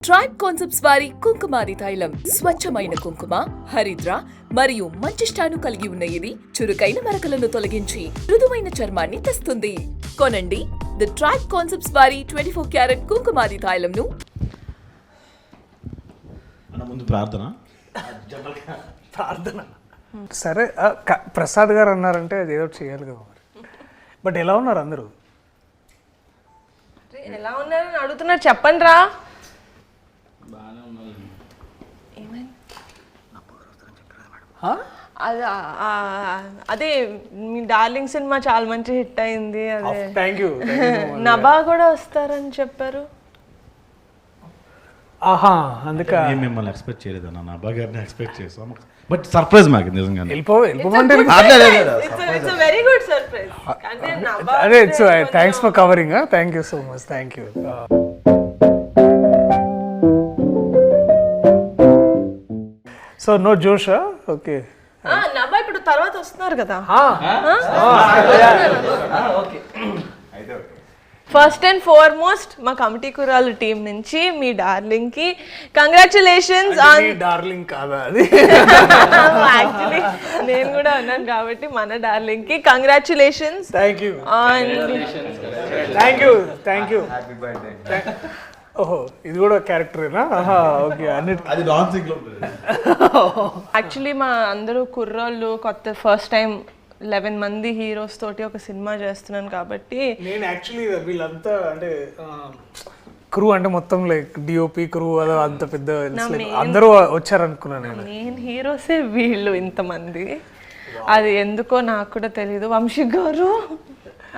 Tribe concepts వారి కుంకుమాది తైలం స్వచ్ఛమైన కుంకుమ, హరిద్ర మరియు మంచిష్టాను కలిగి ఉన్న ఇది చురుకైన మరకలను తొలగించి మృదువైన చర్మాన్ని తెస్తుంది. కొనండి ది ట్రైబ్ కాన్సెప్ట్స్ వారి 24 క్యారెట్ కుంకుమాది తైలంను. ముందు ప్రార్థన సరే. ప్రసాద్ గారు అన్నారంటే అది ఏదో చేయాలి కదా మరి. బట్ ఎలా ఉన్నారు అందరూ? ఎలా ఉన్నారని అడుగుతున్నారు, చెప్పండి రా. అదే మీ డార్లింగ్ సినిమా చాలా మంచి హిట్ అయింది. అదే థ్యాంక్ యూ. నభా కూడా వస్తారని చెప్పారు. ఆహా, అందుకే మేము మిమ్మల్ని ఎక్స్పెక్ట్ చేయలేదు అన్న, నా బాగా ఎక్స్పెక్ట్ చేసాం. బట్ సర్ప్రైజ్ మాకు నిజంగా. వెళ్ళిపోమంటే వెరీ గుడ్ సర్ప్రైజ్. అదే it's thanks for covering. Thank you so much. Thank you. So no జోషా? ఓకే. నభా ఇప్పుడు తర్వాత వస్తున్నారు కదా. ఫస్ట్ అండ్ ఫార్మోస్ట్ మా కమిటీ కురాలు టీం నుంచి మీ డార్లింగ్ కి కంగ్రాచులేషన్స్ ఆన్. డార్లింగ్ కాదా అది? యాక్చువల్లీ నేను కూడా అన్నాను కాబట్టి మన డార్లింగ్ కి congratulations. Thank you. On thank you. Thank you. ఓహో, ఇది కూడా క్యారెక్టరేనా? ఓకే. అది నాన్ సింగ్ లో యాక్చువల్లీ మా అందరూ కుర్రోళ్ళు కొత్త ఫస్ట్ టైం 11 మంది హీరోస్ తోటి ఒక సినిమా చేస్తున్నాను కాబట్టి నేను యాక్చువల్లీ వీళ్ళంతా అంటే క్రూ అంటే మొత్తం లైక్ డిఓపి క్రూ అదో అంత పెద్ద అందరూ వచ్చారనుకున్నాను నేను. మెయిన్ హీరోసే వీళ్ళు ఇంతమంది. అది ఎందుకో నాకు కూడా తెలియదు. వంశీ గారు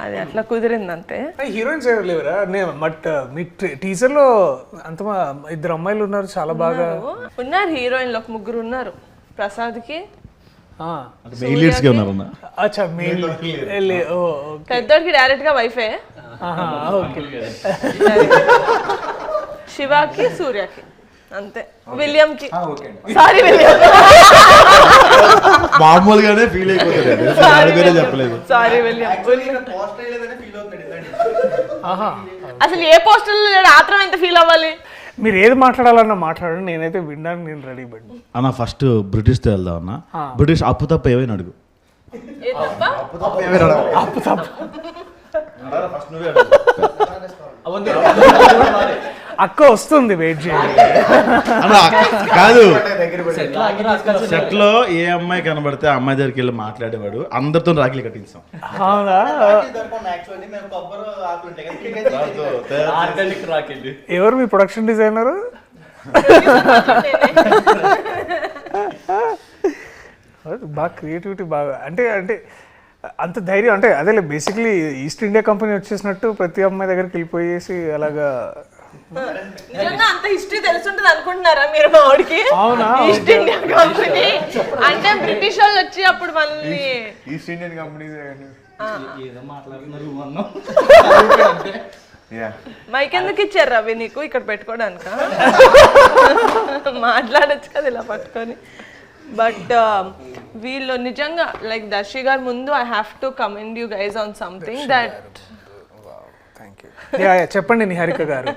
అది అట్లా కుదిరింది అంతే. హీరోయిన్స్ ఎవరు లేవరా? బట్ మీ టీజర్ లో అంత ఇద్దరు అమ్మాయిలు ఉన్నారు, చాలా బాగా ఉన్నారు. హీరోయిన్లు ఒక ముగ్గురు ఉన్నారు. ప్రసాద్ కి పెద్దోడికి డైరెక్ట్ గా వైఫే. శివాకి సూర్యకి అంతే. విలియం కి సారీ విలియం మామూలుగానే ఫీల్ అయిపోతాడు, చెప్పలేదు. Sorry William. అసలు ఏ పోస్టర్ ఆత్రం ఎంత ఫీల్ అవ్వాలి? మీరు ఏది మాట్లాడాలన్నా మాట్లాడండి, నేనైతే వినడానికి నేను రెడీ పడి. అన్న ఫస్ట్ బ్రిటిష్ తో వెళ్దాం అన్న. బ్రిటిష్ అప్పు తప్ప ఏమైనా అడుగు. అక్క వస్తుంది, వెయిట్ చేయండి. కాదు, సెట్ లో ఏ అమ్మాయి కనబడితే ఆ అమ్మాయి దగ్గరికి వెళ్ళి మాట్లాడేవాడు. అందరితో రాఖీలు కట్టించాం. ఎవరు మీ ప్రొడక్షన్ డిజైనర్? బాగా క్రియేటివిటీ బాగా అంటే అంటే అంత ధైర్యం అంటే అదే బేసిక్లీ ఈస్ట్ ఇండియా కంపెనీ వచ్చేసినట్టు ప్రతి అమ్మాయి దగ్గరికి వెళ్ళిపోయేసి అలాగా. నిజంగా అంత హిస్టరీ తెలుసుంటది అనుకుంటున్నారా మీరు? మా వాడికి ఈస్ట్ ఇండియా కంపెనీ అంటే బ్రిటిష్ వాళ్ళు వచ్చి అప్పుడు మనల్ని ఈస్ట్ ఇండియన్ కంపెనీస్ మైక్ ఎందుకు ఇచ్చారు రవి నీకు ఇక్కడ పెట్టుకోవడానిక? మాట్లాడచ్చు కదా ఇలా పట్టుకొని. బట్ వీళ్ళు నిజంగా లైక్ దర్శి గారు ముందు I have to commend you guys on something that. చెప్పండి నిహారిక గారు.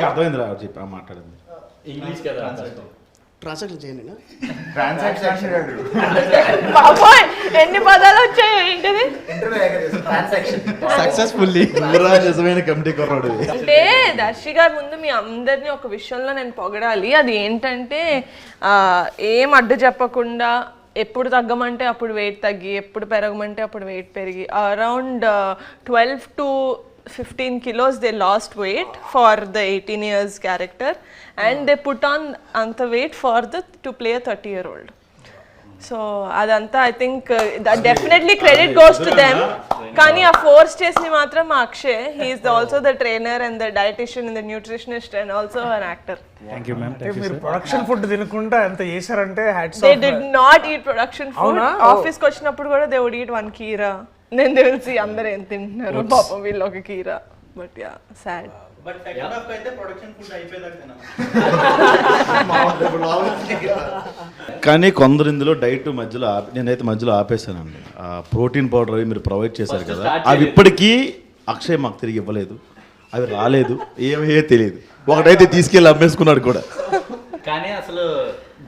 అర్థమైంది రా మాట్లాడింది. ఇంగ్లీష్ కదా ట్రాన్సాక్షన్ చేయండి. బాబోయ్ ఎన్ని పదాలు వచ్చాయి ఏంటిది? సక్సెస్ఫుల్లీ నిజమైన కమిటీ కొన్నాడు. అంటే దర్శి గారి ముందు మీ అందరినీ ఒక విషయంలో నేను పొగడాలి. అది ఏంటంటే ఏం అడ్డు చెప్పకుండా ఎప్పుడు తగ్గమంటే అప్పుడు వెయిట్ తగ్గి, ఎప్పుడు పెరగమంటే అప్పుడు వెయిట్ పెరిగి around 12 to 15 kilos they lost weight for the 18 years character and they put on anta weight for to play a 30-year-old. So adanta I think that definitely credit goes to them. Kani a force chesni matram Akshay, he is also the trainer and the dietitian and the nutritionist and also an actor. Thank you ma'am. మీరు production food తినకుండా ఎంత చేశారంటే hats off. They did not eat production food. Office కి వచ్చినప్పుడు కూడా they would eat one keera. నేను తెలిసి అందరూ ఏం తింటున్నారు పాపం వీళ్ళు ఒక కీరా. But yeah sad. But second half అయితే ప్రొడక్షన్ ఫుడ్ అయిపోయేదాకా కానీ కొందరు ఇందులో డైట్ మధ్యలో నేనైతే మధ్యలో ఆపేసానండి. ప్రోటీన్ పౌడర్ అవి మీరు ప్రొవైడ్ చేశారు కదా, అవి ఇప్పటికీ అక్షయ్ మాకు తిరిగి ఇవ్వలేదు. అవి రాలేదు, ఏమయ్యో తెలియదు. ఒకటైతే తీసుకెళ్ళి అమ్మేసుకున్నాడు కూడా. కానీ అసలు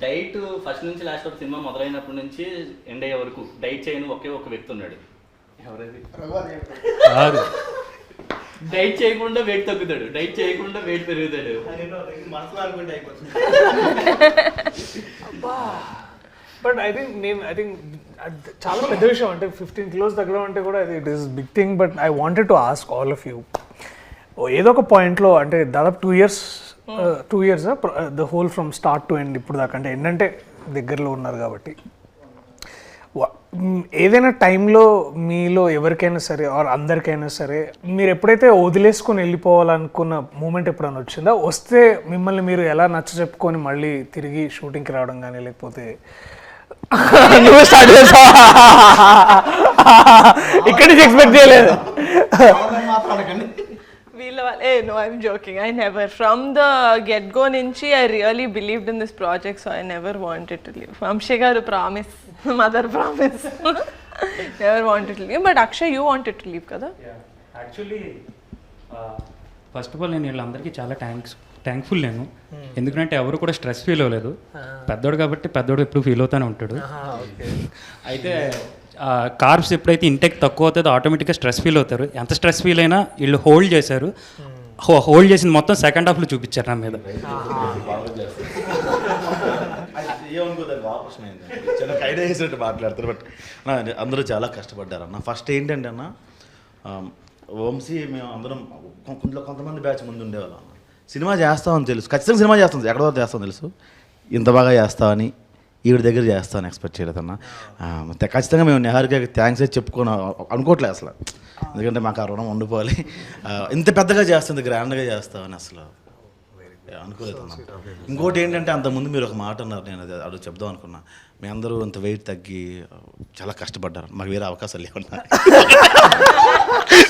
డైట్ ఫస్ట్ నుంచి లాస్ట్ వరకు సినిమా మొదలైనప్పటి నుంచి ఎండ్ అయ్యే వరకు డైట్ చేయని ఒకే ఒక వ్యక్తి ఉన్నాడు. ఎవరది? డైట్ చేయకుండా వెయిట్ తగ్గుతాడు, డైట్ చేయకుండా వెయిట్ పెరుగుతాడు. మనసులో అనుకుంటే అయిపోతుంది. బట్ ఐ థింక్ చాలా పెద్ద విషయం. అంటే 15 kilos తగ్గడం అంటే కూడా it is big thing. But I wanted to ask all of you, ఏదో ఒక పాయింట్లో అంటే దాదాపు 2 years the whole from start to end ఇప్పుడు దాకా, అంటే ఏంటంటే దగ్గరలో ఉన్నారు కాబట్టి, ఏదైనా టైంలో మీలో ఎవరికైనా సరే ఆర్ అందరికైనా సరే మీరు ఎప్పుడైతే వదిలేసుకొని వెళ్ళిపోవాలనుకున్న మూమెంట్ ఎప్పుడైనా వచ్చిందా? వస్తే మిమ్మల్ని మీరు ఎలా నచ్చ చెప్పుకొని మళ్ళీ తిరిగి షూటింగ్కి రావడం కానీ, లేకపోతే నువ్వు స్టార్ట్ చేసావా? ఇక్కడి నుంచి ఎక్స్పెక్ట్ చేయలేదు. No, I'm joking. I never. From the get-go nunchi, I really believed in this project, so I never wanted to leave. Vamshi garu promise, mother promise. Never wanted to leave. But Akshay, you wanted to leave, kada? Yeah. Actually, first of all నేను వీళ్ళందరికీ చాలా thankful నేను. ఎందుకంటే ఎవరు కూడా stress feel అవ్వలేదు. పెద్దోడు కాబట్టి పెద్దోడు ఎప్పుడు ఫీల్ అవుతూనే ఉంటాడు. అయితే కార్బ్స్ ఎప్పుడైతే ఇంటెక్ తక్కువ అవుతుందో ఆటోమేటిక్గా స్ట్రెస్ ఫీల్ అవుతారు. ఎంత స్ట్రెస్ ఫీల్ అయినా వీళ్ళు హోల్డ్ చేశారు. హోల్డ్ చేసింది మొత్తం సెకండ్ హాఫ్లో చూపించారు నా మీద. చిన్న ఐడియా వేసినట్టు మాట్లాడతారు. బట్ అందరూ చాలా కష్టపడ్డారు అన్న. ఫస్ట్ ఏంటంటే అన్న, వంశీ మేము అందరం కొంతమంది బ్యాచ్ ముందు ఉండేవాళ్ళం అన్న. సినిమా చేస్తామని తెలుసు, ఖచ్చితంగా సినిమా చేస్తాం, ఎక్కడో చేస్తామని తెలుసు. ఇంత బాగా చేస్తామని ఈవిడ దగ్గర చేస్తామని ఎక్స్పెక్ట్ చేయలేదన్నా. ఖచ్చితంగా మేము నిహారికకి థ్యాంక్స్ అయితే చెప్పుకొని అనుకోవట్లేదు అసలు. ఎందుకంటే మాకు ఆ రుణం ఉండిపోవాలి. ఇంత పెద్దగా చేస్తుంది, గ్రాండ్గా చేస్తామని అసలు అనుకోలేదు అన్న. ఇంకోటి ఏంటంటే అంతకుముందు మీరు ఒక మాట అన్నారు, నేను అది చెప్దాం అనుకున్నా. మీ అందరూ అంత వెయిట్ తగ్గి చాలా కష్టపడ్డారు. మాకు వేరే అవకాశాలు లేవన్నా,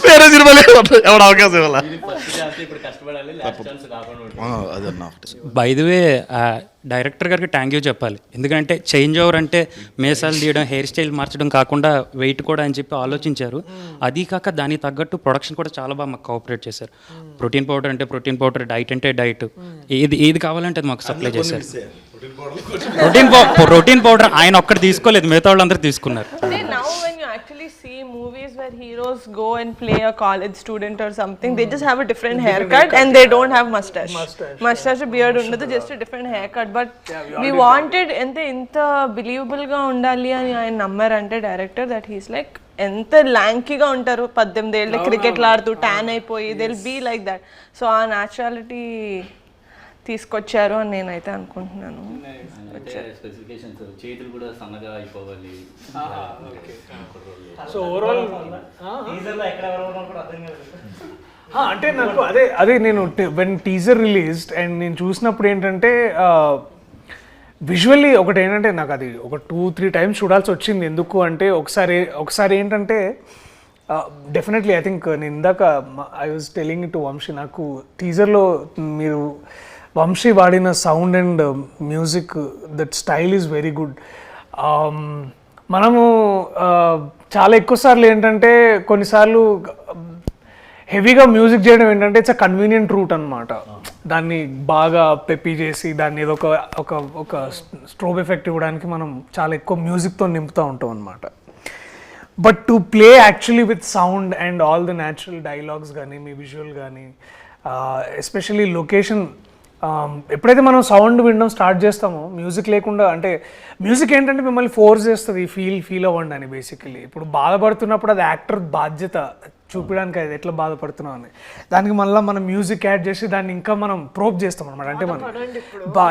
వేరే సినిమా లేవన్నా, ఎవరు అవకాశం ఇవ్వాలా? అది అన్నా. బై ది వే డైరెక్టర్ గారికి థ్యాంక్ యూ చెప్పాలి. ఎందుకంటే చేంజ్ ఓవర్ అంటే మేసాలు తీయడం, హెయిర్ స్టైల్ మార్చడం కాకుండా వెయిట్ కూడా అని చెప్పి ఆలోచించారు. అది కాక దానికి తగ్గట్టు ప్రొడక్షన్ కూడా చాలా బాగా మాకు కోఆపరేట్ చేశారు. ప్రోటీన్ పౌడర్ అంటే ప్రోటీన్ పౌడర్, డైట్ అంటే డైట్, ఏది కావాలంటే అది మాకు సప్లై చేశారు. ప్రోటీన్ పౌడర్ ఆయన ఒక్కటి తీసుకోలేదు, మిగతా వాళ్ళందరూ తీసుకున్నారు. Now when you actually see movies where heroes go and play a college student or something, they just have a different haircut and they don't have mustache beard undadu, just a different haircut. But we wanted inta believable ga undali ani ఆయన నమ్మారంటే director, that he's like ఎంత ల్యాంకీగా ఉంటారు, 18 ఏళ్ళ క్రికెట్లు ఆడుతూ tan అయిపోయి, they will be like that. So ఆ న్యాచురాలిటీ తీసుకొచ్చారు అని నేనైతే అనుకుంటున్నాను. స్పెసిఫికేషన్స్, చేతులు కూడా సన్నగా అయిపోవాలి. సో ఓవరాల్ అంటే నాకు అదే నేను వెన్ టీజర్ రిలీజ్డ్ అండ్ నేను చూసినప్పుడు ఏంటంటే విజువల్లీ ఒకటి ఏంటంటే నాకు అది ఒక 2-3 times చూడాల్సి వచ్చింది. ఎందుకు అంటే ఒకసారి ఏంటంటే డెఫినెట్లీ ఐ థింక్ నేను ఇందాక I was telling to Vamsi, నాకు టీజర్లో మీరు వంశీ వాడిన sound and music, that style is very good. మనము చాలా ఎక్కువ సార్లు ఏంటంటే కొన్నిసార్లు హెవీగా మ్యూజిక్ చేయడం ఏంటంటే ఇట్స్ అ కన్వీనియంట్ రూట్ అనమాట. దాన్ని బాగా పెప్పి చేసి దాన్ని ఏదో ఒక స్ట్రోబ్ ఎఫెక్ట్ ఇవ్వడానికి మనం చాలా ఎక్కువ మ్యూజిక్తో నింపుతూ ఉంటాం అనమాట. But to play actually with sound and all the natural dialogues కానీ, మీ విజువల్ కానీ, ఎస్పెషల్లీ లొకేషన్, ఎప్పుడైతే మనం సౌండ్ వినడం స్టార్ట్ చేస్తామో మ్యూజిక్ లేకుండా, అంటే మ్యూజిక్ ఏంటంటే మిమ్మల్ని ఫోర్స్ చేస్తుంది ఫీల్ అవ్వండి అని. బేసికలీ ఇప్పుడు బాధపడుతున్నప్పుడు అది యాక్టర్ బాధ్యత చూపించడానికి, అది ఎట్లా బాధపడుతున్నాం అని. దానికి మళ్ళీ మనం మ్యూజిక్ యాడ్ చేసి దాన్ని ఇంకా మనం ప్రోప్ చేస్తాం అనమాట. అంటే మనం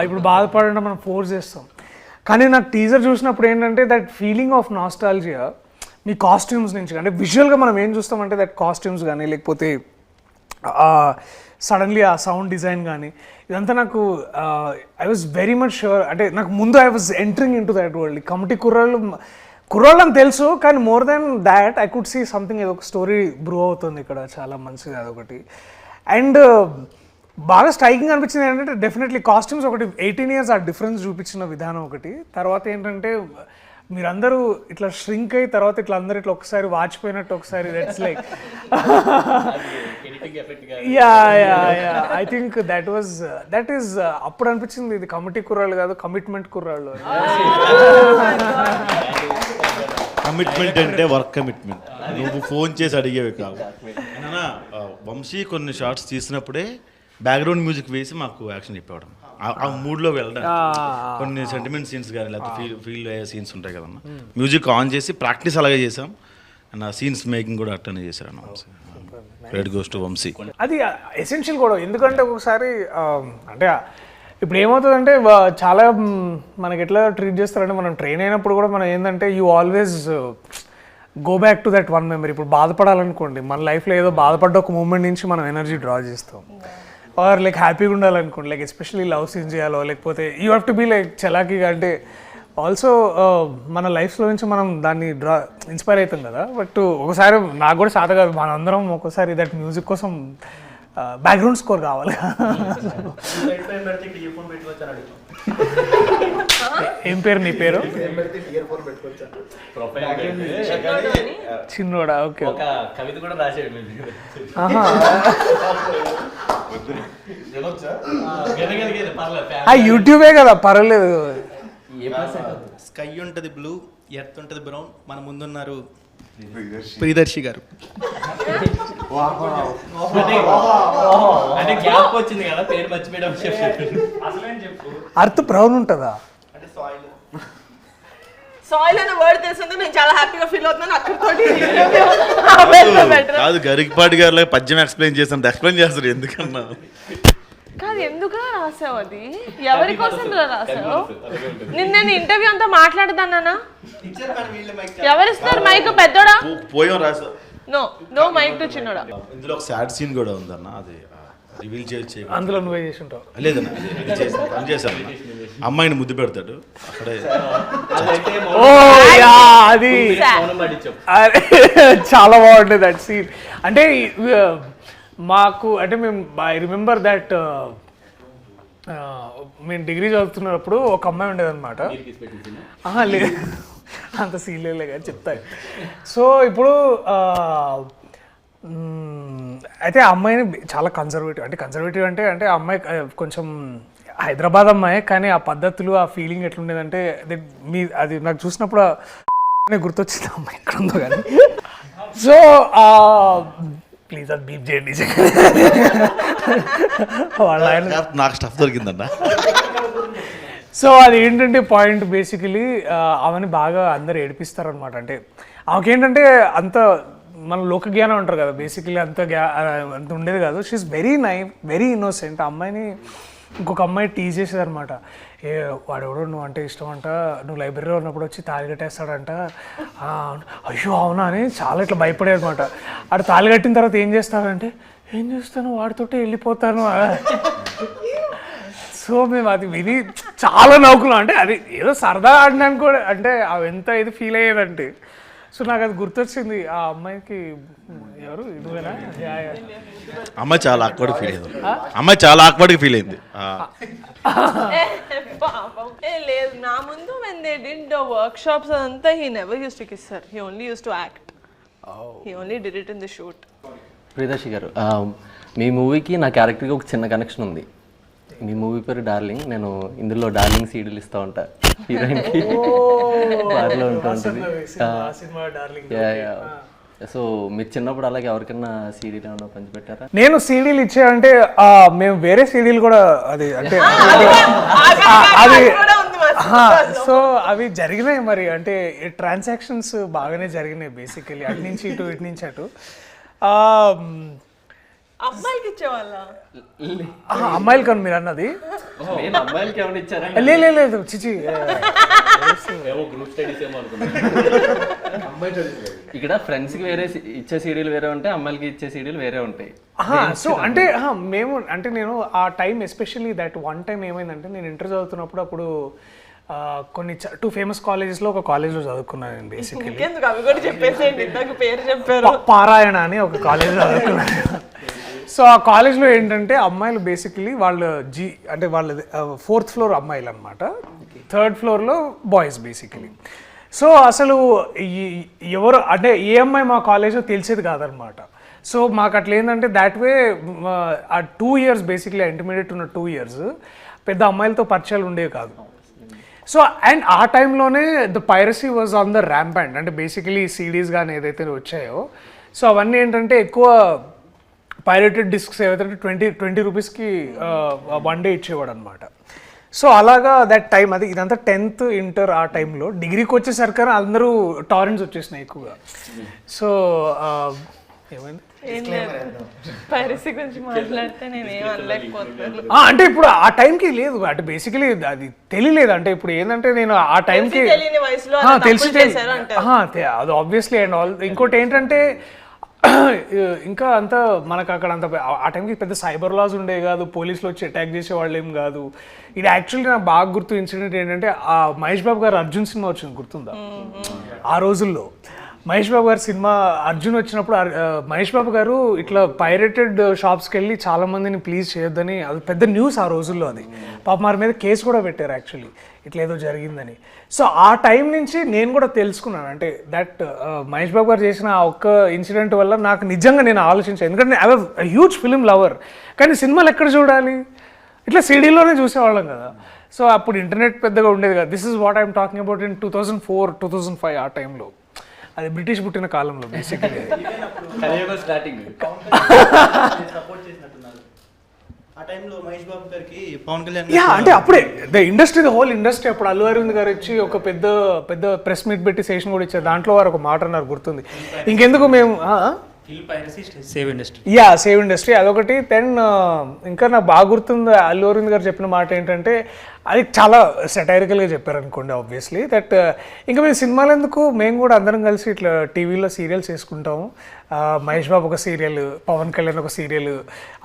ఇప్పుడు బాధపడడం మనం ఫోర్స్ చేస్తాం. కానీ నాకు టీజర్ చూసినప్పుడు ఏంటంటే that feeling of nostalgia me costumes నుంచి, అంటే విజువల్గా మనం ఏం చూస్తామంటే దట్ కాస్ట్యూమ్స్ కానీ, లేకపోతే సడన్లీ ఆ సౌండ్ డిజైన్ కానీ, ఇదంతా నాకు I was very much sure. అంటే నాకు ముందు I was entering into that world. Committee కుర్రాళ్ళు అని తెలుసు, కానీ more than that I could see something, ఏదో ఒక స్టోరీ బ్రూ అవుతుంది ఇక్కడ, చాలా మంచిది అదొకటి. అండ్ బాగా స్ట్రైకింగ్ అనిపించింది ఏంటంటే డెఫినెట్లీ కాస్ట్యూమ్స్ ఒకటి, 18 years ఆ డిఫరెన్స్ చూపించిన విధానం ఒకటి. తర్వాత ఏంటంటే మీరందరూ ఇట్లా ష్రింక్ అయ్యి తర్వాత ఇట్లా అందరూ ఇట్లా ఒకసారి వాచిపోయినట్టు ఒకసారి, that's like lighting effect yeah I think that is అప్పుడు అనిపించింది ఇది కమిటీ కుర్రాళ్ళు కాదు కమిట్మెంట్ కుర్రాళ్ళు. కమిట్మెంట్ అంటే వర్క్ కమిట్మెంట్, నువ్వు ఫోన్ చేసి అడిగేవి కావు. అయినా వంశీ కొన్ని షార్ట్స్ తీసినప్పుడే బ్యాక్గ్రౌండ్ మ్యూజిక్ వేసి మాకు యాక్షన్ చెప్పేవాడు. ఆ మూడ్లో వెళ్ళడం కొన్ని సెంటిమెంట్ సీన్స్ కానీ లేకపోతే ఫీల్ అయ్యే సీన్స్ ఉంటాయి కదన్న, మ్యూజిక్ ఆన్ చేసి ప్రాక్టీస్ అలాగే చేసాం. అండ్ ఆ సీన్స్ మేకింగ్ కూడా అట్టనే చేశారు అన్న Vamsi. Credit goes to Vamsi. అది ఎసెన్షియల్ కూడా, ఎందుకంటే ఒకసారి అంటే ఇప్పుడు ఏమవుతుందంటే చాలా మనకి ఎట్లా ట్రీట్ చేస్తారంటే మనం ట్రైన్ అయినప్పుడు కూడా మనం ఏంటంటే you always go back to that one memory. ఇప్పుడు బాధపడాలనుకోండి, మన లైఫ్లో ఏదో బాధపడ్డ ఒక మూమెంట్ నుంచి మనం ఎనర్జీ డ్రా చేస్తాం. ఆర్ లైక్ హ్యాపీగా ఉండాలనుకోండి, లైక్ ఎస్పెషల్లీ లవ్ సీన్ చేయాలో లేకపోతే you have to be like చలాకీగా, అంటే ఆల్సో మన లైఫ్లో నుంచి మనం దాన్ని ఇన్స్పైర్ అవుతాం కదా. బట్ ఒకసారి నాకు కూడా సాధ కాదు, మనందరం ఒక్కోసారి దట్ మ్యూజిక్ కోసం బ్యాక్గ్రౌండ్ స్కోర్ కావాలి. ఏం పేరు నీ పేరు? చిన్నోడా? ఓకే. ఒక కవిత కూడా రాసాడు మీరు. యూట్యూబే కదా, పర్వాలేదు. స్కై ఉంటుంది బ్లూ, ఎర్త్ ఉంటుంది బ్రౌన్, మన ముందున్నారు ప్రియదర్శి గారు. అంటే గ్యాప్ వచ్చింది కదా, పేరు మర్చిపోయడం. అర్త్ బ్రౌన్ ఉంటుందా? అంటే సాయిల్ సాయిల్ అనే వర్డ్ తెలిసిందో నేను చాలా హ్యాపీగా ఫీల్ అవుతున్నాను. అక్కడితోటి కాదు, గరికపాటి గారు పద్యం ఎక్స్ప్లెయిన్ చేస్తాను, ఎక్స్ప్లెయిన్ చేస్తారు ఎందుకన్నా. కాదు, ఎందుకురా రాసావు? అది ఎవరి కోసం రాసావు? నేను ఇంటర్వ్యూ అంతా మాట్లాడదానా? ఎవరిస్తారు మైక్? పెద్దోడా? పోయం రాసా. నో మైక్ టు చిన్నోడా. ఇందులో ఒక సాడ్ సీన్ కూడా ఉందన్న, అది రివీల్ చేయొచ్చు. అందులో నువ్వే చేసి ఉంటావు. లేదన్న, పని చేశాను. అమ్మాయిని ముద్దు పెడతాడు అక్కడే. అది చాలా బాగుంటుంది దట్ సీన్. అంటే మాకు అంటే మేము ఐ రిమెంబర్ దట్ మేము డిగ్రీ చదువుతున్నప్పుడు ఒక అమ్మాయి ఉండేదన్నమాట. లేదు, అంత సీన్లే కానీ చెప్తాను. సో ఇప్పుడు అయితే ఆ అమ్మాయిని చాలా కన్జర్వేటివ్ అంటే ఆ అమ్మాయి కొంచెం హైదరాబాద్ అమ్మాయి, కానీ ఆ పద్ధతులు ఆ ఫీలింగ్ ఎట్లుండేదంటే అది నాకు చూసినప్పుడు గుర్తొచ్చింది అమ్మాయి ఎక్కడ ఉందో కానీ. సో ప్లీజ్ అది బీప్ చేయండి. నాకు స్టఫ్ దొరికిందన్న. సో అది ఏంటంటే పాయింట్ బేసికలీ ఆమెని బాగా అందరు ఏడిపిస్తారనమాట. అంటే ఆమెకేంటంటే అంత మన లోక జ్ఞానం అంటారు కదా, బేసికలీ అంత ఉండేది కాదు. She is very innocent. ఆ అమ్మాయిని ఇంకొక అమ్మాయి టీజ్ చేసేది అనమాట. వాడెవడో నువ్వు అంటే ఇష్టం అంట, నువ్వు లైబ్రరీలో ఉన్నప్పుడు వచ్చి తాళి కట్టేస్తాడంట. అయ్యో అవునా అని చాలా ఇట్లా భయపడేది అనమాట. ఆడు తాళి కట్టిన తర్వాత ఏం చేస్తాడంటే, ఏం చేస్తాను వాడితోటే వెళ్ళిపోతాను. సో మేము అది విని చాలా నవ్వుకున్నాం. అంటే అది ఏదో సరదా ఆడినాను కూడా, అంటే అవి ఎంత ఇది ఫీల్ అయ్యేదంటే. సో నాకు అది గుర్తొచ్చింది. ఆ అమ్మాయికి ఎవరు నువ్వేనా? అమ్మాయి చాలా ఆక్వర్డ్ ఫీల్ అయింది. లేదు, నా ముందు when they did the workshops అదంతా he never used to kiss her. He only used to act. He only did it in the shoot. Priyadarshi గారు, మీ మూవీకి నా క్యారెక్టర్కి ఒక చిన్న కనెక్షన్ ఉంది. మీ మూవీ పేరు డార్లింగ్. నేను ఇందులో డార్లింగ్ సీడీలు ఇస్తూ ఉంటా హీరోయిన్కి, బార్లో ఉంటూ ఉంటుంది. సో మీరు చిన్నప్పుడు అలాగే ఎవరికైనా సీడీలు ఏమన్నా పంచిపెట్టారా? నేను సీడీలు ఇచ్చానంటే మేము వేరే సీడీలు కూడా అది అంటే అది సో అవి జరిగినాయి మరి. అంటే ట్రాన్సాక్షన్స్ బాగానే జరిగినాయి బేసికలీ, అటు నుంచి ఇటు ఇటు నుంచి అటు. అమ్మాయికి ఇచ్చేవాళ్ళ? అమ్మాయిలు కానీ మీరు అన్నది అమ్మాయిలకి ఏమైనా ఇచ్చారా? లేదు చిచి, గ్రూప్ స్టడీస్ ఏమో అనుకున్నాను. ఇక్కడ ఫ్రెండ్స్కి వేరే ఇచ్చే సీడీలు వేరే ఉంటాయి, అమ్మాయిలకి ఇచ్చే సీడీలు వేరే ఉంటాయి. సో అంటే మేము అంటే నేను ఆ time especially that one time ఏమైందంటే, నేను ఇంటర్ చదువుతున్నప్పుడు అప్పుడు కొన్ని 2 ఫేమస్ కాలేజెస్లో ఒక కాలేజ్లో చదువుకున్నాను నేను బేసికలీ. అవి కూడా చెప్పేసేయండి, నాకు పేరు చెప్పారు. పారాయణ అని ఒక కాలేజ్లో చదువుకున్నాను. సో ఆ కాలేజ్లో ఏంటంటే అమ్మాయిలు బేసికలీ వాళ్ళు అంటే వాళ్ళది 4th ఫ్లోర్ అమ్మాయిలు అనమాట, 3rd ఫ్లోర్లో బాయ్స్ బేసికలీ. సో అసలు ఎవరు అంటే ఏ అమ్మాయి మా కాలేజ్లో తెలిసేది కాదనమాట. సో మాకు అట్లా ఏంటంటే దాట్ వే ఆ 2 years బేసిక్లీ ఇంటర్మీడియట్ ఉన్న 2 years పెద్ద అమ్మాయిలతో పరిచయాలు ఉండేవి కాదు. సో అండ్ ఆ టైంలోనే the piracy was on the ramp అంటే బేసికలీ సీడీస్ కానీ ఏదైతే వచ్చాయో సో అవన్నీ ఏంటంటే ఎక్కువ పైరేటెడ్ డిస్క్స్ ఏవైతే 20 రూపీస్కి 1 day ఇచ్చేవాడు అనమాట. సో అలాగా దట్ టైం అది ఇదంతా 10th ఇంటర్ ఆ టైంలో. డిగ్రీకి వచ్చేసరికి అందరూ టారెంట్స్ వచ్చేసినాయి ఎక్కువగా. సో ఏమైంది పైరసీ గురించి మాట్లాడితే నేను ఏం అనలేకపోతున్నాను. అంటే ఇప్పుడు ఆ టైంకి లేదు అంటే బేసికలీ అది తెలియలేదు. అంటే ఇప్పుడు ఏంటంటే నేను ఆ టైంకి తెలియని వయసులో అది తెలిసి తప్పులు చేశారు అంటారు. అది ఆబ్వియస్లీ అండ్ ఆల్. ఇంకోటి ఏంటంటే ఇంకా అంత మనకు అక్కడ అంత ఆ టైంకి పెద్ద సైబర్ లాస్ ఉండేవి కాదు, పోలీసులు వచ్చి అటాక్ చేసే వాళ్ళు ఏం కాదు. ఇది యాక్చువల్లీ నాకు బాగా గుర్తు ఇన్సిడెంట్ ఏంటంటే ఆ మహేష్ బాబు గారు అర్జున్ సినిమా వచ్చింది గుర్తుందా? ఆ రోజుల్లో మహేష్ బాబు గారి సినిమా అర్జున్ వచ్చినప్పుడు మహేష్ బాబు గారు ఇట్లా పైరేటెడ్ షాప్స్కి వెళ్ళి చాలా మందిని ప్లీజ్ చేయొద్దని, అది పెద్ద న్యూస్ ఆ రోజుల్లో. అది పాప వారి మీద కేసు కూడా పెట్టారు యాక్చువల్లీ ఇట్లా ఏదో జరిగిందని. సో ఆ టైం నుంచి నేను కూడా తెలుసుకున్నాను అంటే దట్ మహేష్ బాబు గారు చేసిన ఆ ఒక్క ఇన్సిడెంట్ వల్ల నాకు నిజంగా నేను ఆలోచించాను. ఎందుకంటే I was huge film lover, కానీ సినిమాలు ఎక్కడ చూడాలి, ఇట్లా సిడీలోనే చూసేవాళ్ళం కదా. సో అప్పుడు ఇంటర్నెట్ పెద్దగా ఉండేది కదా. This is what I'm talking about in 2004, 2005 ఆ టైంలో. అది బ్రిటిష్ పుట్టిన కాలంలో బేసిక్లీ. స్టార్టింగ్ ఆ టైంలో మహేష్ బాబు గారికి పవన్ కళ్యాణ్ అంటే అప్పుడే ద హోల్ ఇండస్ట్రీ అప్పుడు అల్లు అరవింద్ గారు వచ్చి ఒక పెద్ద ప్రెస్ మీట్ పెట్టి సెషన్ కూడా ఇచ్చారు. దాంట్లో వారు ఒక మాట అన్నారు గుర్తుంది, ఇంకెందుకు మేము సేవ్ ఇండస్ట్రీ అదొకటి. దెన్ ఇంకా నాకు బాగా గుర్తుంది అల్లు అరవింద్ గారు చెప్పిన మాట ఏంటంటే, అది చాలా సెటైరికల్గా చెప్పారు అనుకోండి ఆబ్వియస్లీ, దట్ ఇంకా మేము సినిమాలు ఎందుకు, మేము కూడా అందరం కలిసి ఇట్లా టీవీలో సీరియల్స్ చేసుకుంటాము. మహేష్ బాబు ఒక సీరియల్, పవన్ కళ్యాణ్ ఒక సీరియల్,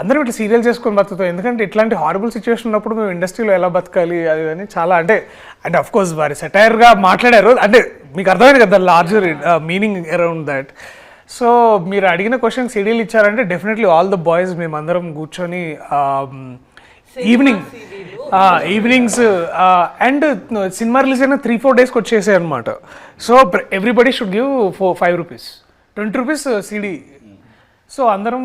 అందరం ఇట్లా సీరియల్ చేసుకొని బతుకుతాం. ఎందుకంటే ఇట్లాంటి హారబుల్ సిచ్యువేషన్ ఉన్నప్పుడు మేము ఇండస్ట్రీలో ఎలా బతకాలి అది అని చాలా అంటే అఫ్ కోర్స్ వారి సెటైర్గా మాట్లాడారు. అంటే మీకు అర్థమైంది కదా larger meaning around that. So మీరు అడిగిన క్వశ్చన్ సీడీలు ఇచ్చారంటే డెఫినెట్లీ ఆల్ ద బాయ్స్ మేమందరం కూర్చొని ఈవినింగ్స్ అండ్ సినిమా రిలీజ్ అయిన 3-4 daysకి వచ్చేసాయి అనమాట. So everybody should give 5 rupees, 20 rupees CD. So అందరం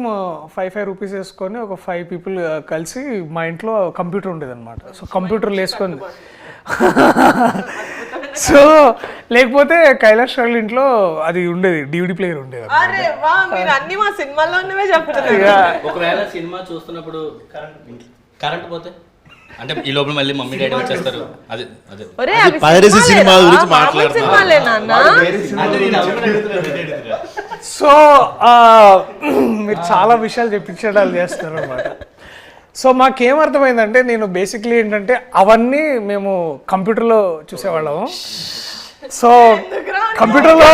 5 rupees వేసుకొని ఒక 5 people కలిసి మా ఇంట్లో కంప్యూటర్ ఉండేది అనమాట. సో కంప్యూటర్లు వేసుకొని సో లేకపోతే కైలాష్ వాళ్ళ ఇంట్లో అది ఉండేది, DVD ప్లేయర్ ఉండేది. అరే వా, మీరు అన్ని మా సినిమాల్లోనే చెప్తున్నారు. ఒకవేళ సినిమా చూస్తున్నప్పుడు కరెంట్ పోతే అంటే ఈ లోపల మళ్ళీ మమ్మీ డాడీ వచ్చేస్తారు. అదే అదే ఒరే అది పైరసీ సినిమా గురించి మాట్లాడుతున్నా. సినిమాలే నాన్న. సో మీరు చాలా విషయాలు చెప్పించడాలు చేస్తున్నారు అనమాట. సో మాకేమర్థమైందంటే, నేను బేసిక్లీ ఏంటంటే అవన్నీ మేము కంప్యూటర్లో చూసేవాళ్ళము. సో కంప్యూటర్లో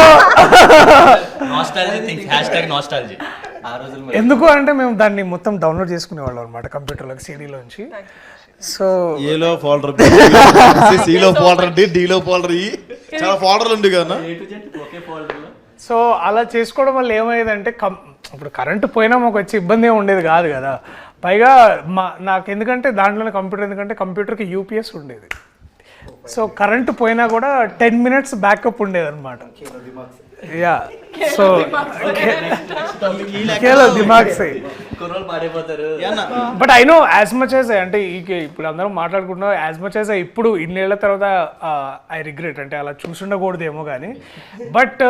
ఎందుకు అంటే మేము దాన్ని మొత్తం డౌన్లోడ్ చేసుకునేవాళ్ళం అనమాట కంప్యూటర్లోకి సీడీలోంచి. సో ఏలో ఫోల్డర్, సిలో ఫోల్డర్, డీలో ఫోల్డర్, చాలా ఫోల్డర్లు ఉంది కదా. సో అలా చేసుకోవడం వల్ల ఏమయ్యేదంటే ఇప్పుడు కరెంటు పోయినా మాకు వచ్చే ఇబ్బంది ఏమి ఉండేది కాదు కదా. పైగా నాకు ఎందుకంటే దాంట్లోనే కంప్యూటర్, ఎందుకంటే కంప్యూటర్కి UPS ఉండేది. సో కరెంటు పోయినా కూడా 10 minutes బ్యాకప్ ఉండేది అనమాట. యా సో దిమాగ్ సై but I know as much as అంటే ఇప్పుడు అందరం మాట్లాడుకుంటున్నాం, యాజ్ మచ్ యాజ్ ఇప్పుడు ఇన్నేళ్ల తర్వాత ఐ రిగ్రెట్ అంటే అలా చూసుండకూడదేమో కానీ, బట్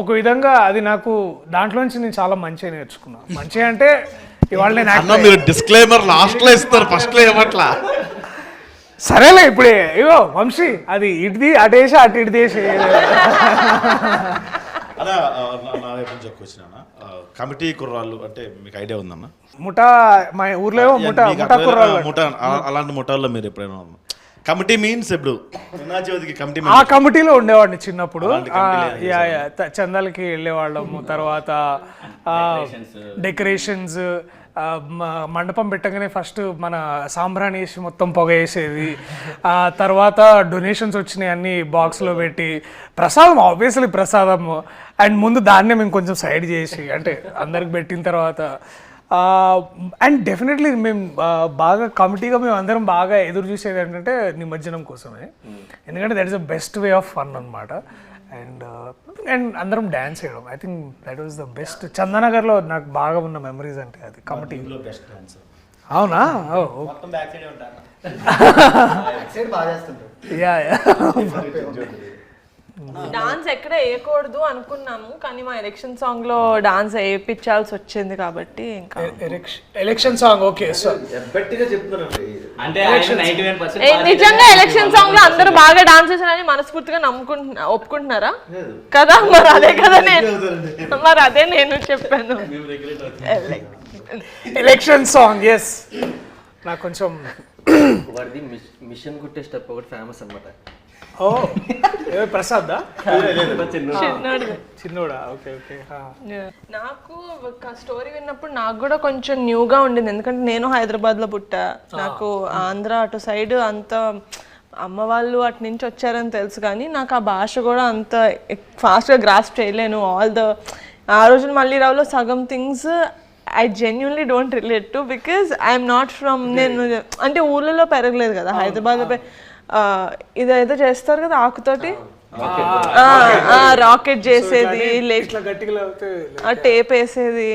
ఒక విధంగా అది నాకు దాంట్లోంచి నేను చాలా మంచిగా నేర్చుకున్నాను. మంచిగా అంటే ఇవాళ నేను మీరు డిస్క్లైమర్ లాస్ట్ లో ఇస్తారు, ఫస్ట్ లో ఏమట్లా. సరేలే ఇప్పుడే ఇగో వంశీ అది ఇటుది అటేసి అటు ఇటు దేశం అలా నా వైపు నుంచి వచ్చిన కమిటీ కుర్రాళ్ళు అంటే మీకు ఐడియా ఉందన్న? ముఠా మా ఊర్లో ముఠా కుర్రాళ్ళు. ముఠా అలాంటి ముఠాల్లో మీరు ఎప్పుడైనా కమిటీ మీన్స్ ఇప్పుడు కమిటీ ఆ కమిటీలో ఉండేవాడిని చిన్నప్పుడు. చందాలకి వెళ్ళేవాళ్ళము, తర్వాత డెకరేషన్స్, మండపం పెట్టగానే ఫస్ట్ మన సాంబ్రాణి వేసి మొత్తం పొగ వేసేది, తర్వాత డొనేషన్స్ వచ్చినాయి అన్ని బాక్స్లో పెట్టి, ప్రసాదం ఆబ్వియస్లీ ప్రసాదం, అండ్ ముందు దాన్నే మేము కొంచెం సైడ్ చేసి అంటే అందరికి పెట్టిన తర్వాత. అండ్ డెఫినెట్లీ మేము బాగా కమిటీగా మేము అందరం బాగా ఎదురు చూసేది ఏంటంటే నిమజ్జనం కోసమే, ఎందుకంటే that is the best way of fun అనమాట. అండ్ అందరం డ్యాన్స్ చేయడం I think that was the best. చందనగర్లో నాకు బాగా ఉన్న మెమరీస్ అంటే అది కమిటీ. Best dancer. అవునా? మొత్తం బ్యాక్ సైడ్ ఉంటాను. యా డాన్స్ ఎక్కడ వేయకూడదు అనుకున్నాము కానీ మా ఎలక్షన్ సాంగ్ లో డాన్స్ వేయించాల్సి వచ్చింది కాబట్టి ఇంకా ఎలక్షన్ సాంగ్. ఓకే సో గట్టిగా చెప్తున్నానండి. అంటే 99% నిజంగా ఎలక్షన్ సాంగ్ లో అందరూ బాగా డాన్స్ చేశారని మనస్ఫూర్తిగా ఒప్పుకుంటున్నారా కదా? మరి అదే నేను చెప్పాను. Election songs. నాకు కొంచెం వాడిది మిషన్ కుట్టే స్టెప్ ఒకటి ఫేమస్ అనమాట. ఓ ప్రసాద్ చిన్నోడిది. చిన్నోడా? Okay okay. నాకు ఒక స్టోరీ విన్నప్పుడు నాకు కూడా కొంచెం న్యూగా ఉండింది ఎందుకంటే నేను హైదరాబాద్లో పుట్టా. నాకు ఆంధ్ర అటు సైడ్ అంత అమ్మ వాళ్ళు అటు నుంచి వచ్చారని తెలుసు కానీ నాకు ఆ భాష కూడా అంత ఫాస్ట్గా గ్రాస్ప్ చేయలేను. ఆ రోజున మళ్ళీ రావులో సగం things I genuinely don't relate to because I'm not from, నేను అంటే ఊళ్ళలో పెరగలేదు కదా హైదరాబాద్లో. ఇదేదో చేస్తారు కదా ఆకుతోటి రాకెట్ చేసేది, టేప్ వేసేది,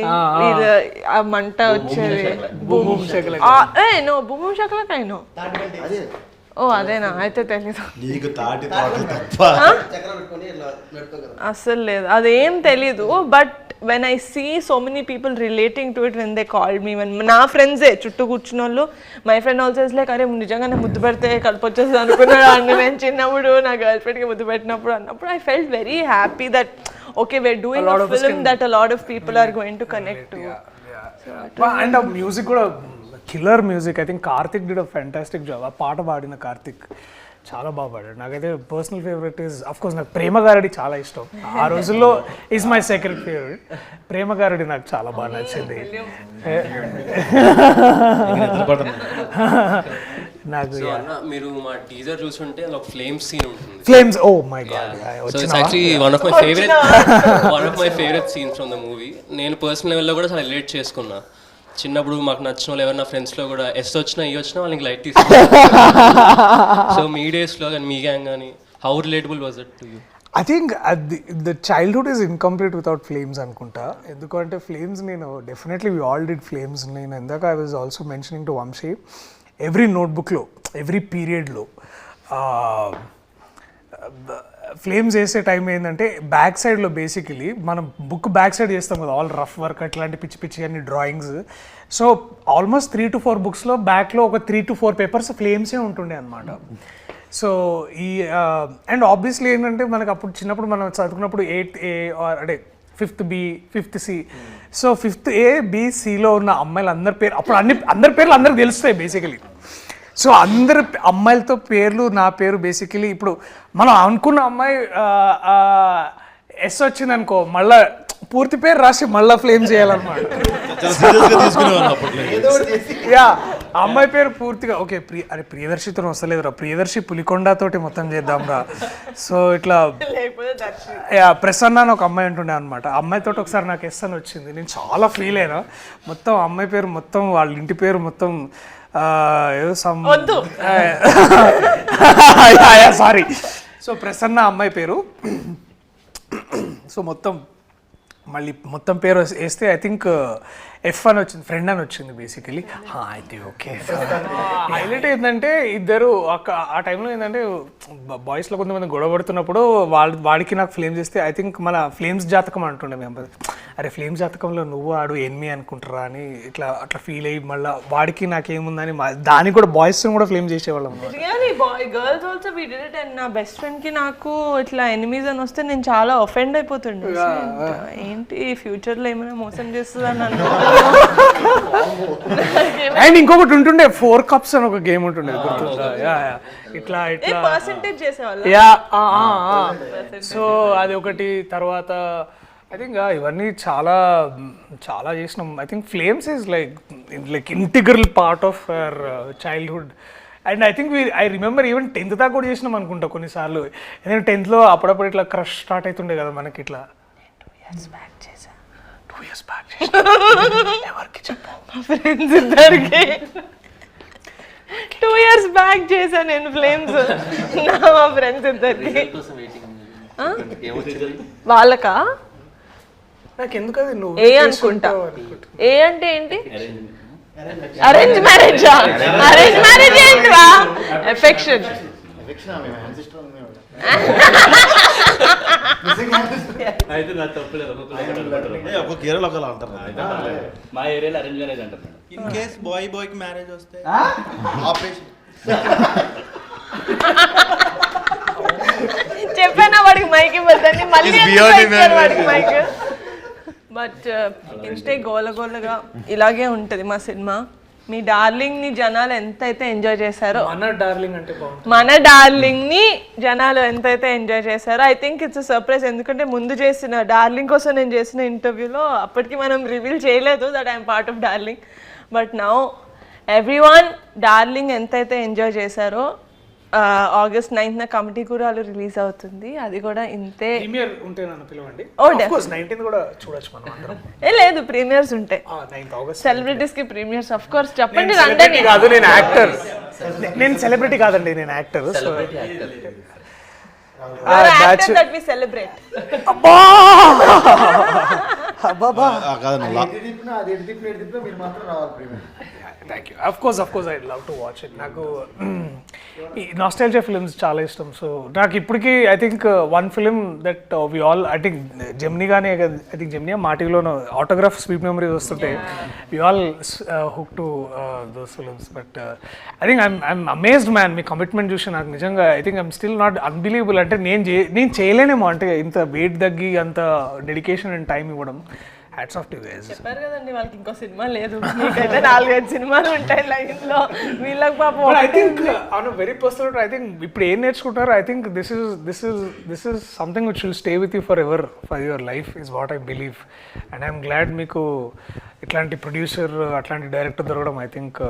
ఆ మంట వచ్చేది. భూమి శకలకైనా ఓ అదేనా? అయితే తెలీదు, అస్సలు లేదు, అదేం తెలీదు. But when I see so many people relating to it when they called me, when నా ఫ్రెండ్సే చుట్టూ కూర్చున్న వాళ్ళు, my friend also is like అరే నిజంగానే ముద్దు పెడితే కడుపు వచ్చేసి అనుకున్నాడు అండి నేను చిన్నప్పుడు నా గర్ల్ ఫ్రెండ్కి ముద్దు పెట్టినప్పుడు అన్నప్పుడు I felt very happy that okay we're doing a film that a lot of people are going to connect to. And ఆ మ్యూజిక్ కూడా killer music. I think Karthik did a fantastic job. ఆ పాట పాడిన కార్తిక్ చాలా బాగా పాడాడు. నాకైతే personal favourite is of course నాకు ప్రేమ గారడి చాలా ఇష్టం. ఆ రోజుల్లో ఈజ్ మై సెకండ్ ఫేవరెట్. ప్రేమ గారడి నాకు చాలా బాగా నచ్చింది. నాకు మీరు మా టీజర్ చూసుంటే ఒక ఫ్లేమ్ సీన్ ఉంటుంది. Flames, oh my God. So it's actually one of my favourite scenes from the movie. నేను పర్సనల్ లెవెల్లో కూడా చాలా రిలేట్ చేసుకున్నా. చిన్నప్పుడు మాకు నచ్చిన వాళ్ళు ఎవరైనా ఫ్రెండ్స్లో కూడా ఎస్ వచ్చినా ఈ వచ్చినా వాళ్ళకి లైట్ తీసుకుంటారు. సో మీ డేస్లో కానీ మీ గ్యాంగ్ కానీ how relatable was it to you? I think the childhood is incomplete without flames అనుకుంటా. ఎందుకంటే ఫ్లేమ్స్ నేను definitely we all did flames. నేను ఇందాక I was also mentioning to Vamshi, every నోట్బుక్లో ఎవ్రీ పీరియడ్లో ఫ్లేమ్స్ వేసే టైం ఏంటంటే బ్యాక్ సైడ్లో బేసికలీ మనం బుక్ బ్యాక్ సైడ్ చేస్తాం కదా ఆల్ రఫ్ వర్క్ అట్లాంటి పిచ్చి పిచ్చి అన్ని డ్రాయింగ్స్. సో ఆల్మోస్ట్ 3 to 4 బుక్స్లో బ్యాక్లో ఒక 3 to 4 పేపర్స్ ఫ్లేమ్సే ఉంటుండే అనమాట. సో ఈ అండ్ ఆబ్వియస్లీ ఏంటంటే మనకు అప్పుడు చిన్నప్పుడు మనం చదువుకున్నప్పుడు 8th A అంటే 5th B 5th C. So 5th A B Cలో ఉన్న అమ్మాయిలు అందరి పేరు అప్పుడు అందరి పేర్లు అందరికి తెలుస్తాయి బేసికలీ. సో అందరి అమ్మాయిలతో పేర్లు నా పేరు బేసికలీ ఇప్పుడు మనం అనుకున్న అమ్మాయి ఎస్ వచ్చింది అనుకో మళ్ళా పూర్తి పేరు రాసి మళ్ళీ ఫ్లేమ్ చేయాలన్నమాట. యా అమ్మాయి పేరు పూర్తిగా ఓకే అరే ప్రియదర్శితో వస్తలేదురా, ప్రియదర్శి పులికొండతోటి మొత్తం చేద్దాంరా. సో ఇట్లా ప్రసన్న అని ఒక అమ్మాయి ఉంటుండే అనమాట. అమ్మాయితో ఒకసారి నాకు ఎస్ అని వచ్చింది. నేను చాలా ఫీల్ అయినా. మొత్తం అమ్మాయి పేరు మొత్తం వాళ్ళ ఇంటి పేరు మొత్తం సారీ. సో ప్రసన్న అమ్మాయి పేరు. సో మొత్తం పేరు వేస్తే ఐ థింక్ ఎఫ్ అని వచ్చింది, ఫ్రెండ్ అని వచ్చింది బేసికలీ. అయితే ఓకే. హైలైట్ ఏంటంటే ఇద్దరు ఆ టైంలో ఏంటంటే బాయ్స్లో కొంతమంది గొడవ పడుతున్నప్పుడు వాడికి నాకు ఫ్లేమ్స్ ఇస్తే ఐ థింక్ మన ఫ్లేమ్స్ జాతకం అంటుండే మేము. అరే ఫ్లేమ్స్ జాతకంలో నువ్వు ఆడు ఎనిమి అనుకుంటారా అని అట్లా ఫీల్ అయ్యి మళ్ళీ వాడికి నాకేముందని దానికి కూడా బాయ్స్ కూడా ఫ్లేమ్ చేసేవాళ్ళం. Girls also we did it. And నా బెస్ట్ ఫ్రెండ్ కి నాకు ఇట్లా ఎనిమీస్ అని వస్తే నేను చాలా ఒఫెండ్ అయిపోతుండే. ఏంటి ఫ్యూచర్ లో ఏమైనా మోసం చేస్తుందని అనుకుంటున్నా. అండ్ ఇంకొకటి ఉంటుండే 4 cups అని ఒక గేమ్ ఉంటుండే గుర్తుందా? ఇట్లా పర్సెంటేజ్ చేసేవాళ్ళు. యా సో అది ఒకటి. తర్వాత ఐ థింక్ ఇవన్నీ చాలా చాలా చేసినాం. I think flames is like integral part of our childhood. And I think I remember even 10th దాకా కూడా చేసినాం అనుకుంటా కొన్నిసార్లు. ఎందుకంటే 10thలో అప్పుడప్పుడు ఇట్లా క్రష్ స్టార్ట్ అవుతుండే కదా మనకి. ఇట్లా 2 years బ్యాక్ ఎవరికి చెప్పావు? మా ఫ్రెండ్స్ ఇద్దరికి 2 years బ్యాక్ చేశాను నేను ఫ్లేమ్స్. మా ఫ్రెండ్స్ ఇద్దరికి వాళ్ళకా నాకు ఎందుకు అది నువ్వు ఏ అనుకుంటా. ఏ అంటే ఏంటి? అరేంజ్ మ్యారేజా? అరేంజ్ మ్యారేజ్ ఏంట్రా? ఎఫెక్షన్. అయితే నాకు తప్పలేదు, ఒక ఏరియాలో ఒకలా అంటారు. మా ఏరియాలో అరేంజ్ మ్యారేజ్ అంటారు మేడం. ఇన్ కేస్ బాయ్ కి మ్యారేజ్ వస్తే ఆపరేషన్. చెప్పానా వాడికి మైక్ ఇవ్వద్దని, మళ్ళీ ఎందుకు ఇచ్చారు వాడికి మైక్? బట్ ఇంతే గోలగోలగా ఇలాగే ఉంటుంది మా సినిమా. మీ డార్లింగ్ ని జనాలు ఎంతైతే ఎంజాయ్ చేశారో, మన డార్లింగ్ అంటే బాగుంటుంది. మన డార్లింగ్ ని జనాలు ఎంతైతే ఎంజాయ్ చేశారో, ఐ థింక్ ఇట్స్ సర్ప్రైజ్. ఎందుకంటే ముందు చేసిన డార్లింగ్ కోసం నేను చేసిన ఇంటర్వ్యూలో అప్పటికి మనం రివీల్ చేయలేదు that I'm part of darling. But now everyone darling ఎంతైతే ఎంజాయ్ చేశారో, August 9th కమిటీ కూరాలు రిలీజ్ అవుతుంది. అది కూడా ఇంతే. ప్రీమియర్ ఉంటే నన్ను పిలవండి. Oh, ఆఫ్ కోర్స్ 19th కూడా చూడొచ్చు మనం అందరం. లేదు, ప్రీమియర్స్ ఉంటాయి. 9th August సెలబ్రిటీస్ కి ప్రీమియర్స్ ఆఫ్ కోర్స్. చెప్పండి నేను సెలబ్రిటీ కాదు, నేను యాక్టర్. నేను సెలబ్రిటీ కాదండి, నేను actor. So that we celebrate. కాదు thank you. Of course I love to watch it. నాకు ఈ నాస్టాల్జియా ఫిల్మ్స్ చాలా ఇష్టం. సో నాకు ఇప్పటికీ I think one film that we all, I think Gemini కానీ, ఐ థింక్ జెమినీ మా టీవీలోనూ ఆటోగ్రాఫ్ స్వీట్ మెమరీస్ వస్తుంటే we all hook to those films. But I think I'm amazed man. మీ commitment చూసి నాకు నిజంగా I think I'm still not unbelievable. అంటే నేను చేయలేనేమో, అంటే ఇంత వెయిట్ తగ్గి అంత డెడికేషన్ అండ్ టైం ఇవ్వడం. Hats off to guys. చెప్పారు కదండి వాళ్ళకి ఇంకో సినిమా లేదు, మీకైతే 4-5 సినిమాలు ఉంటాయి లైన్ లో. వీళ్ళకి పాపం I think on very personal, I think ఇప్పుడు ఏం నేర్చుకుంటారో, I think this is something which will stay with you forever, for your life is what I believe. And I'm glad మీకు ఇట్లాంటి ప్రొడ్యూసర్, అట్లాంటి director దొరకడం. I think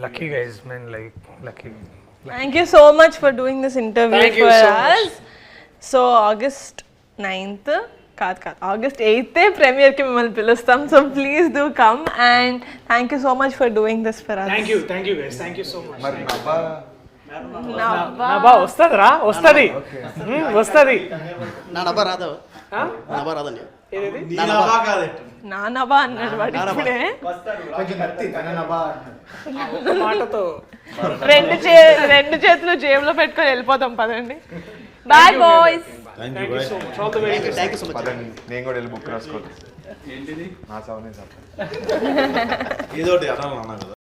lucky guys, men like lucky. Thank you so much for doing this interview for us. So August 9th కాదు August 8th premiere కి మిమ్మల్ని పిలుస్తాం. So please do come and thank you so much for doing this for us. Thank you guys, thank you so much. Nabha వస్తుందిరా, వస్తుంది. నా నబ్బా రాదా? నబ్బా రాదండి. నా నభా అన్నాడు వాడు ఇప్పుడే. మాటతో రెండు చేతులు జేబులో పెట్టుకొని వెళ్ళిపోతాం. పదండి. Bye boys. Thank you so much. All the very best. Thank you so much. నేను కూడా వెళ్ళి బుక్ రాసుకోవాలి. ఏంటిది? నా సౌనే సార్ ఏదో ఒకటి అన్నా కదా.